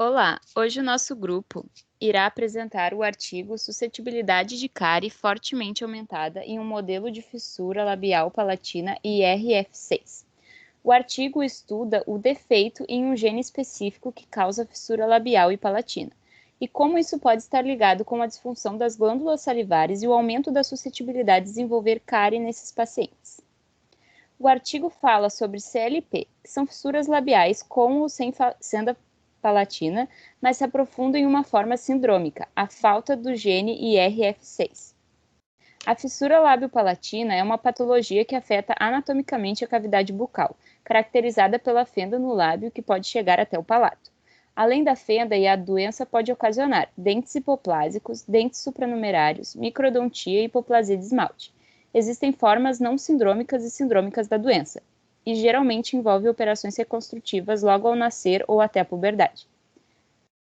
Olá, hoje o nosso grupo irá apresentar o artigo Suscetibilidade de cárie fortemente aumentada em um modelo de fissura labial palatina IRF6. O artigo estuda o defeito em um gene específico que causa fissura labial e palatina, e como isso pode estar ligado com a disfunção das glândulas salivares e o aumento da suscetibilidade de desenvolver cárie nesses pacientes. O artigo fala sobre CLP, que são fissuras labiais com ou sem fenda palatina, mas se aprofunda em uma forma sindrômica, a falta do gene IRF6. A fissura lábio-palatina é uma patologia que afeta anatomicamente a cavidade bucal, caracterizada pela fenda no lábio que pode chegar até o palato. Além da fenda, a doença pode ocasionar dentes hipoplásicos, dentes supranumerários, microdontia e hipoplasia de esmalte. Existem formas não sindrômicas e sindrômicas da doença, e geralmente envolve operações reconstrutivas logo ao nascer ou até a puberdade.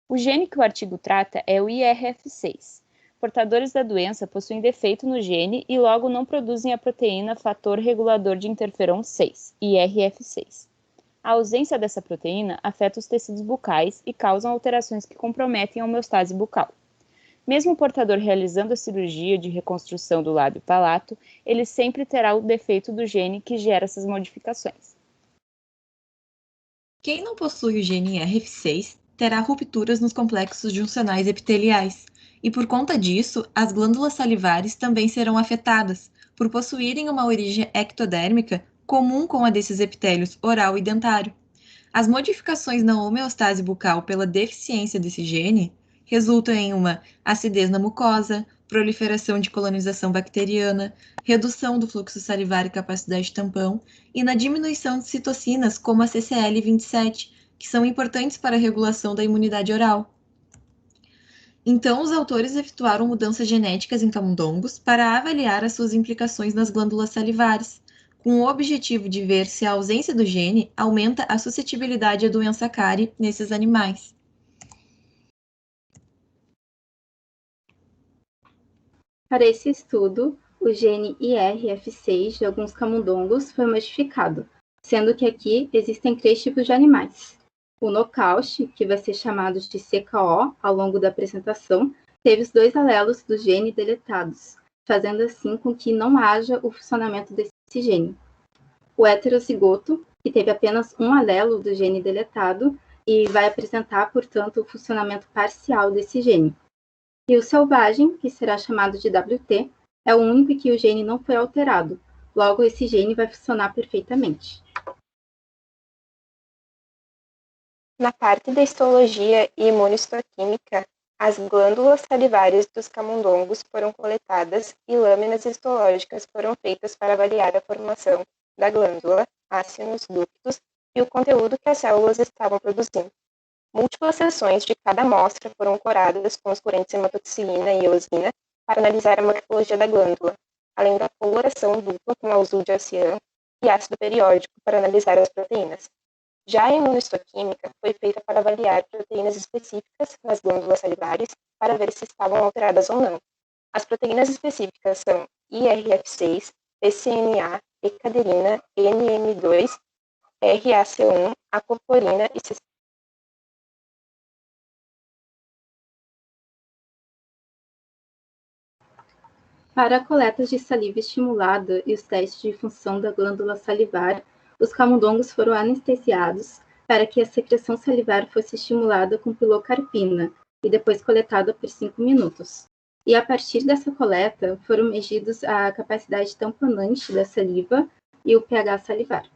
O gene que o artigo trata é o IRF6. Portadores da doença possuem defeito no gene e logo não produzem a proteína fator regulador de interferon 6, IRF6. A ausência dessa proteína afeta os tecidos bucais e causam alterações que comprometem a homeostase bucal. Mesmo o portador realizando a cirurgia de reconstrução do lábio-palato, ele sempre terá o defeito do gene que gera essas modificações. Quem não possui o gene IRF6 terá rupturas nos complexos juncionais epiteliais, e por conta disso, as glândulas salivares também serão afetadas, por possuírem uma origem ectodérmica comum com a desses epitélios oral e dentário. As modificações na homeostase bucal pela deficiência desse gene resultam em uma acidez na mucosa, proliferação de colonização bacteriana, redução do fluxo salivar e capacidade de tampão, e na diminuição de citocinas como a CCL27, que são importantes para a regulação da imunidade oral. Então, os autores efetuaram mudanças genéticas em camundongos para avaliar as suas implicações nas glândulas salivares, com o objetivo de ver se a ausência do gene aumenta a suscetibilidade à doença cárie nesses animais. Para esse estudo, o gene IRF6 de alguns camundongos foi modificado, sendo que aqui existem 3 tipos de animais. O nocaute, que vai ser chamado de CKO ao longo da apresentação, teve os 2 alelos do gene deletados, fazendo assim com que não haja o funcionamento desse gene. O heterozigoto, que teve apenas um alelo do gene deletado e vai apresentar, portanto, o funcionamento parcial desse gene. E o selvagem, que será chamado de WT, é o único em que o gene não foi alterado. Logo, esse gene vai funcionar perfeitamente. Na parte da histologia e imunistoquímica, as glândulas salivares dos camundongos foram coletadas e lâminas histológicas foram feitas para avaliar a formação da glândula, ácinos ductos e o conteúdo que as células estavam produzindo. Múltiplas seções de cada amostra foram coloradas com os corantes hematoxilina e eosina para analisar a morfologia da glândula, além da coloração dupla com azul de cian e ácido periódico para analisar as proteínas. Já a imunistoquímica foi feita para avaliar proteínas específicas nas glândulas salivares para ver se estavam alteradas ou não. As proteínas específicas são IRF6, PCNA, ecaderina, NM2, RAC1, acoporina e CC. Para a coleta de saliva estimulada e os testes de função da glândula salivar, os camundongos foram anestesiados para que a secreção salivar fosse estimulada com pilocarpina e depois coletada por 5 minutos. E a partir dessa coleta foram medidos a capacidade tamponante da saliva e o pH salivar.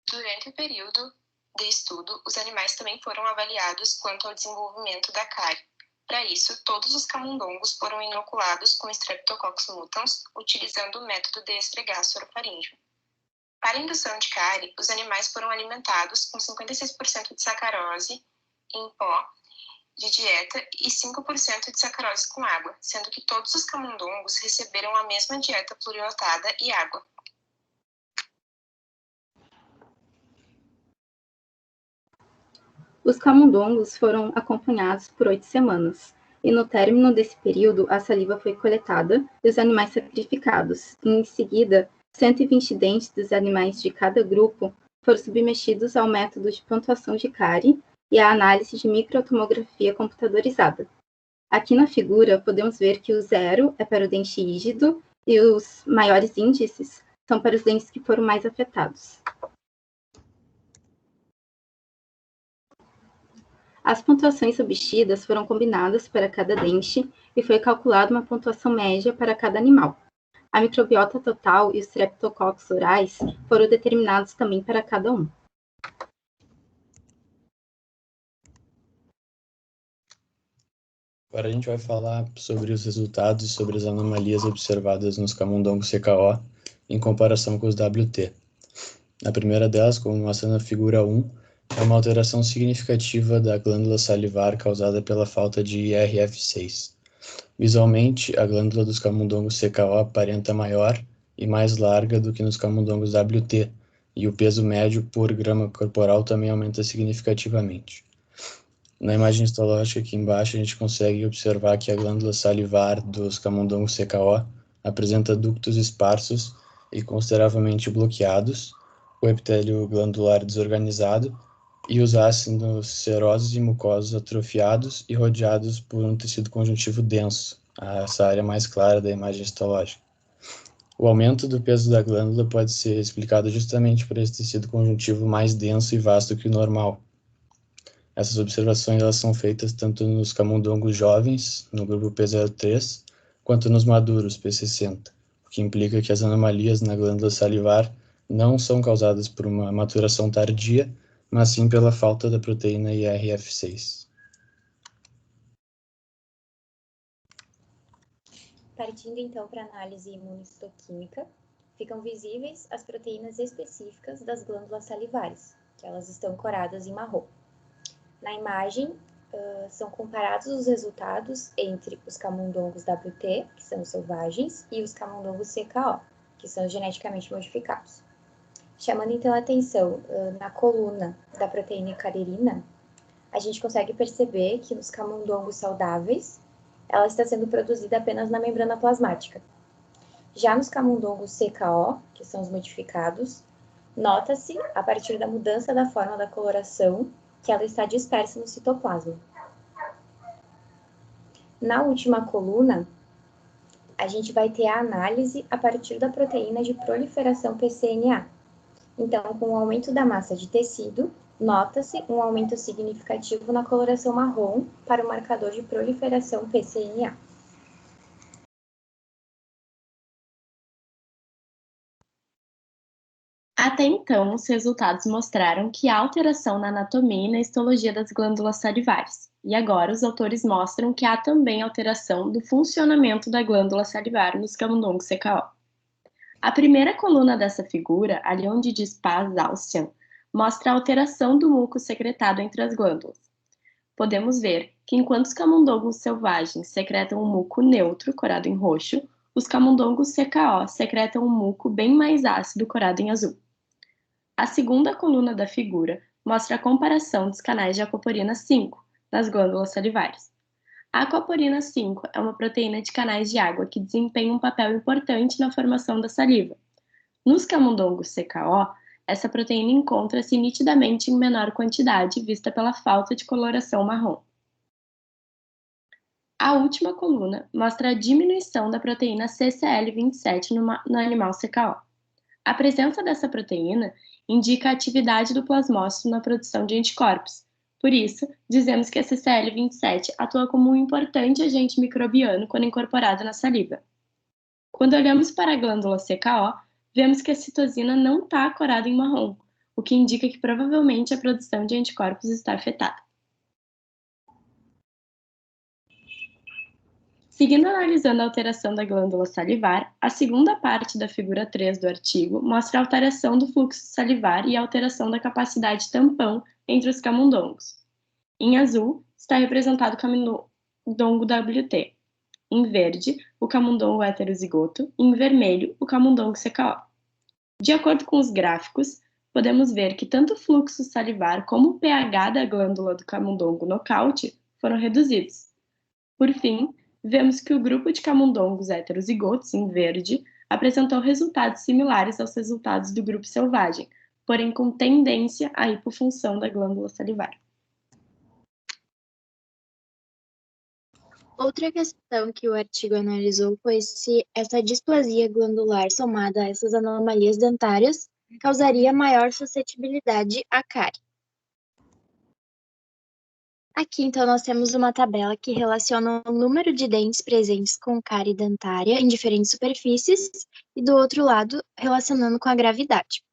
Durante o período de estudo, os animais também foram avaliados quanto ao desenvolvimento da cárie. Para isso, todos os camundongos foram inoculados com Streptococcus mutans, utilizando o método de esfregaço orofaríngeo. Para a indução de cárie, os animais foram alimentados com 56% de sacarose em pó de dieta e 5% de sacarose com água, sendo que todos os camundongos receberam a mesma dieta plurilotada e água. Os camundongos foram acompanhados por 8 semanas, e no término desse período a saliva foi coletada e os animais sacrificados, e em seguida 120 dentes dos animais de cada grupo foram submetidos ao método de pontuação de cárie e à análise de microtomografia computadorizada. Aqui na figura, podemos ver que o 0 é para o dente rígido e os maiores índices são para os dentes que foram mais afetados. As pontuações obtidas foram combinadas para cada dente e foi calculada uma pontuação média para cada animal. A microbiota total e os streptococcus orais foram determinados também para cada um. Agora a gente vai falar sobre os resultados e sobre as anomalias observadas nos camundongos CKO em comparação com os WT. A primeira delas, como mostra na figura 1, é uma alteração significativa da glândula salivar causada pela falta de IRF6. Visualmente, a glândula dos camundongos CKO aparenta maior e mais larga do que nos camundongos WT, e o peso médio por grama corporal também aumenta significativamente. Na imagem histológica aqui embaixo, a gente consegue observar que a glândula salivar dos camundongos CKO apresenta ductos esparsos e consideravelmente bloqueados, o epitélio glandular desorganizado e os ácidos serosos e mucosos atrofiados e rodeados por um tecido conjuntivo denso, essa área mais clara da imagem histológica. O aumento do peso da glândula pode ser explicado justamente por esse tecido conjuntivo mais denso e vasto que o normal. Essas observações elas são feitas tanto nos camundongos jovens, no grupo P03, quanto nos maduros, P60, o que implica que as anomalias na glândula salivar não são causadas por uma maturação tardia, mas sim pela falta da proteína IRF6. Partindo então para a análise imunistoquímica, ficam visíveis as proteínas específicas das glândulas salivares, que elas estão coradas em marrom. Na imagem, são comparados os resultados entre os camundongos WT, que são os selvagens, e os camundongos CKO, que são os geneticamente modificados. Chamando então a atenção na coluna da proteína caririna, a gente consegue perceber que nos camundongos saudáveis, ela está sendo produzida apenas na membrana plasmática. Já nos camundongos CKO, que são os modificados, nota-se, a partir da mudança da forma da coloração, que ela está dispersa no citoplasma. Na última coluna, a gente vai ter a análise a partir da proteína de proliferação PCNA. Então, com o aumento da massa de tecido, nota-se um aumento significativo na coloração marrom para o marcador de proliferação PCNA. Até então, os resultados mostraram que há alteração na anatomia e na histologia das glândulas salivares. E agora os autores mostram que há também alteração do funcionamento da glândula salivar nos camundongos CKO. A primeira coluna dessa figura, ali onde diz paz Austian, mostra a alteração do muco secretado entre as glândulas. Podemos ver que enquanto os camundongos selvagens secretam um muco neutro, corado em roxo, os camundongos CKO secretam um muco bem mais ácido, corado em azul. A segunda coluna da figura mostra a comparação dos canais de aquaporina 5 nas glândulas salivares. A aquaporina 5 é uma proteína de canais de água que desempenha um papel importante na formação da saliva. Nos camundongos CKO, essa proteína encontra-se nitidamente em menor quantidade, vista pela falta de coloração marrom. A última coluna mostra a diminuição da proteína CCL27 no animal CKO. A presença dessa proteína indica a atividade do plasmócito na produção de anticorpos. Por isso, dizemos que a CCL27 atua como um importante agente microbiano quando incorporado na saliva. Quando olhamos para a glândula CKO, vemos que a citosina não está corada em marrom, o que indica que provavelmente a produção de anticorpos está afetada. Seguindo analisando a alteração da glândula salivar, a segunda parte da figura 3 do artigo mostra a alteração do fluxo salivar e a alteração da capacidade tampão entre os camundongos. Em azul, está representado o camundongo WT. Em verde, o camundongo heterozigoto. E em vermelho, o camundongo CKO. De acordo com os gráficos, podemos ver que tanto o fluxo salivar como o pH da glândula do camundongo nocaute foram reduzidos. Por fim, vemos que o grupo de camundongos heterozigotos, em verde, apresentou resultados similares aos resultados do grupo selvagem, porém com tendência à hipofunção da glândula salivar. Outra questão que o artigo analisou foi se essa displasia glandular somada a essas anomalias dentárias causaria maior suscetibilidade à cárie. Aqui, então, nós temos uma tabela que relaciona o número de dentes presentes com cárie dentária em diferentes superfícies e, do outro lado, relacionando com a gravidade.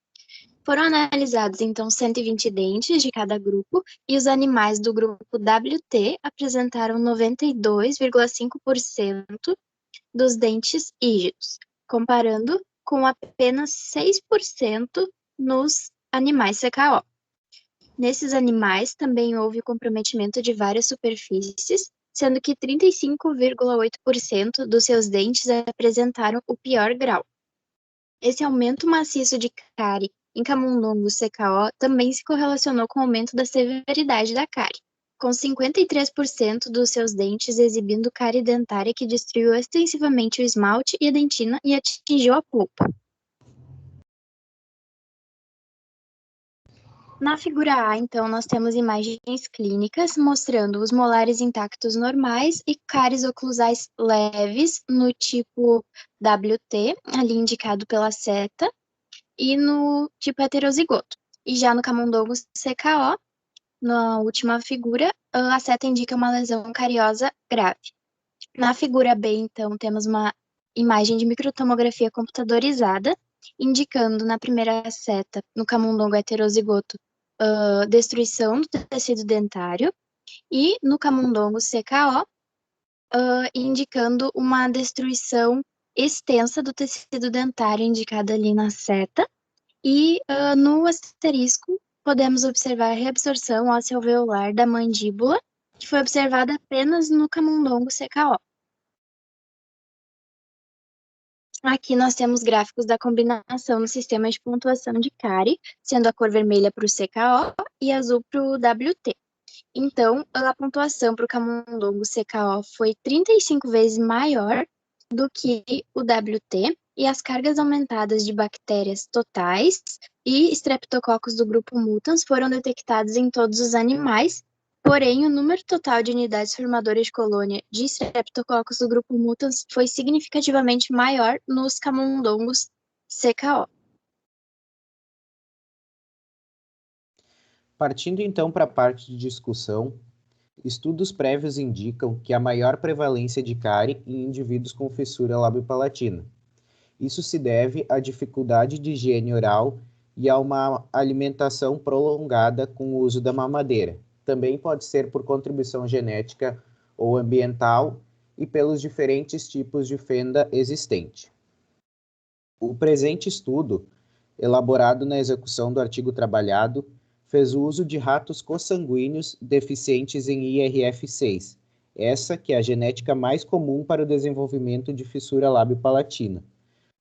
Foram analisados, então, 120 dentes de cada grupo e os animais do grupo WT apresentaram 92,5% dos dentes rígidos, comparando com apenas 6% nos animais CKO. Nesses animais também houve o comprometimento de várias superfícies, sendo que 35,8% dos seus dentes apresentaram o pior grau. Esse aumento maciço de cárie em camundongos CKO também se correlacionou com o aumento da severidade da cárie, com 53% dos seus dentes exibindo cárie dentária que destruiu extensivamente o esmalte e a dentina e atingiu a polpa. Na figura A, então, nós temos imagens clínicas mostrando os molares intactos normais e cáries oclusais leves no tipo WT, ali indicado pela seta, e no tipo heterozigoto. E já no camundongo CKO, na última figura, a seta indica uma lesão cariosa grave. Na figura B, então, temos uma imagem de microtomografia computadorizada, indicando na primeira seta, no camundongo heterozigoto, destruição do tecido dentário, e no camundongo CKO, indicando uma destruição extensa do tecido dentário, indicada ali na seta, e no asterisco podemos observar a reabsorção ósseo-alveolar da mandíbula, que foi observada apenas no camundongo CKO. Aqui nós temos gráficos da combinação no sistema de pontuação de cárie, sendo a cor vermelha para o CKO e azul para o WT. Então, a pontuação para o camundongo CKO foi 35 vezes maior do que o WT, e as cargas aumentadas de bactérias totais e streptococcus do grupo mutans foram detectados em todos os animais, porém o número total de unidades formadoras de colônia de streptococcus do grupo mutans foi significativamente maior nos camundongos CKO. Partindo então para a parte de discussão, estudos prévios indicam que há maior prevalência de cárie em indivíduos com fissura labiopalatina. Isso se deve à dificuldade de higiene oral e a uma alimentação prolongada com o uso da mamadeira. Também pode ser por contribuição genética ou ambiental e pelos diferentes tipos de fenda existente. O presente estudo, elaborado na execução do artigo trabalhado, fez uso de ratos consanguíneos deficientes em IRF6, essa que é a genética mais comum para o desenvolvimento de fissura labiopalatina.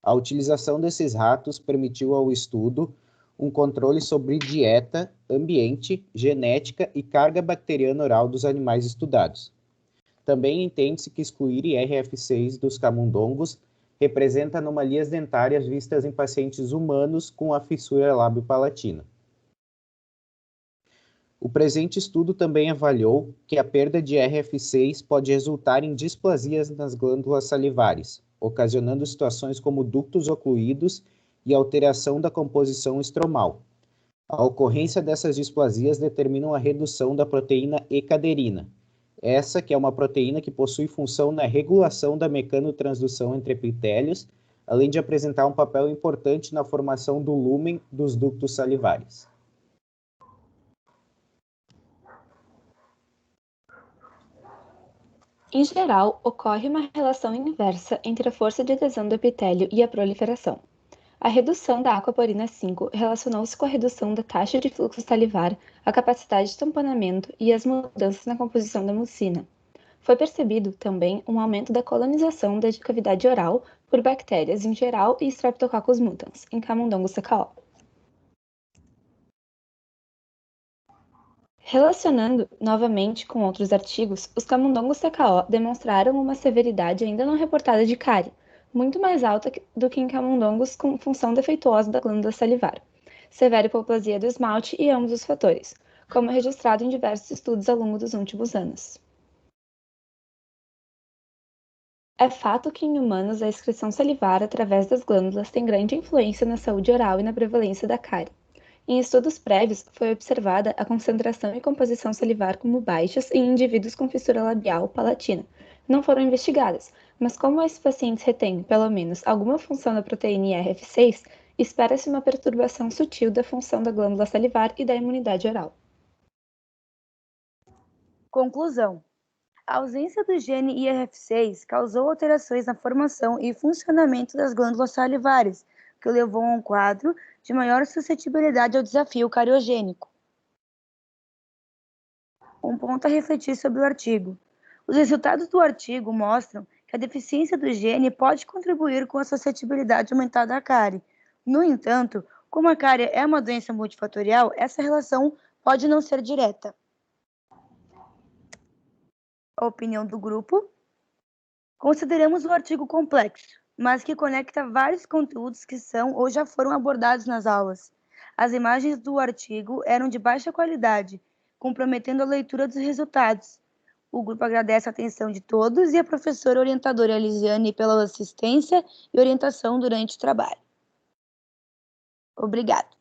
A utilização desses ratos permitiu ao estudo um controle sobre dieta, ambiente, genética e carga bacteriana oral dos animais estudados. Também entende-se que excluir IRF6 dos camundongos representa anomalias dentárias vistas em pacientes humanos com a fissura labiopalatina. O presente estudo também avaliou que a perda de IRF6 pode resultar em displasias nas glândulas salivares, ocasionando situações como ductos ocluídos e alteração da composição estromal. A ocorrência dessas displasias determina a redução da proteína E-caderina, essa que é uma proteína que possui função na regulação da mecanotransdução entre epitélios, além de apresentar um papel importante na formação do lúmen dos ductos salivares. Em geral, ocorre uma relação inversa entre a força de adesão do epitélio e a proliferação. A redução da aquaporina 5 relacionou-se com a redução da taxa de fluxo salivar, a capacidade de tamponamento e as mudanças na composição da mucina. Foi percebido também um aumento da colonização da cavidade oral por bactérias em geral e Streptococcus mutans, em camundongo CKO. Relacionando novamente com outros artigos, os camundongos CKO demonstraram uma severidade ainda não reportada de cárie, muito mais alta do que em camundongos com função defeituosa da glândula salivar, severa hipoplasia do esmalte e ambos os fatores, como é registrado em diversos estudos ao longo dos últimos anos. É fato que em humanos a excreção salivar através das glândulas tem grande influência na saúde oral e na prevalência da cárie. Em estudos prévios, foi observada a concentração e composição salivar como baixas em indivíduos com fissura labial palatina. Não foram investigadas, mas como esses pacientes retêm, pelo menos, alguma função da proteína IRF6, espera-se uma perturbação sutil da função da glândula salivar e da imunidade oral. Conclusão. A ausência do gene IRF6 causou alterações na formação e funcionamento das glândulas salivares, que levou a um quadro de maior suscetibilidade ao desafio cariogênico. Um ponto a refletir sobre o artigo. Os resultados do artigo mostram que a deficiência do gene pode contribuir com a suscetibilidade aumentada à cárie. No entanto, como a cárie é uma doença multifatorial, essa relação pode não ser direta. A opinião do grupo. Consideramos o artigo complexo, mas que conecta vários conteúdos que são ou já foram abordados nas aulas. As imagens do artigo eram de baixa qualidade, comprometendo a leitura dos resultados. O grupo agradece a atenção de todos e a professora orientadora Elisiane pela assistência e orientação durante o trabalho. Obrigado.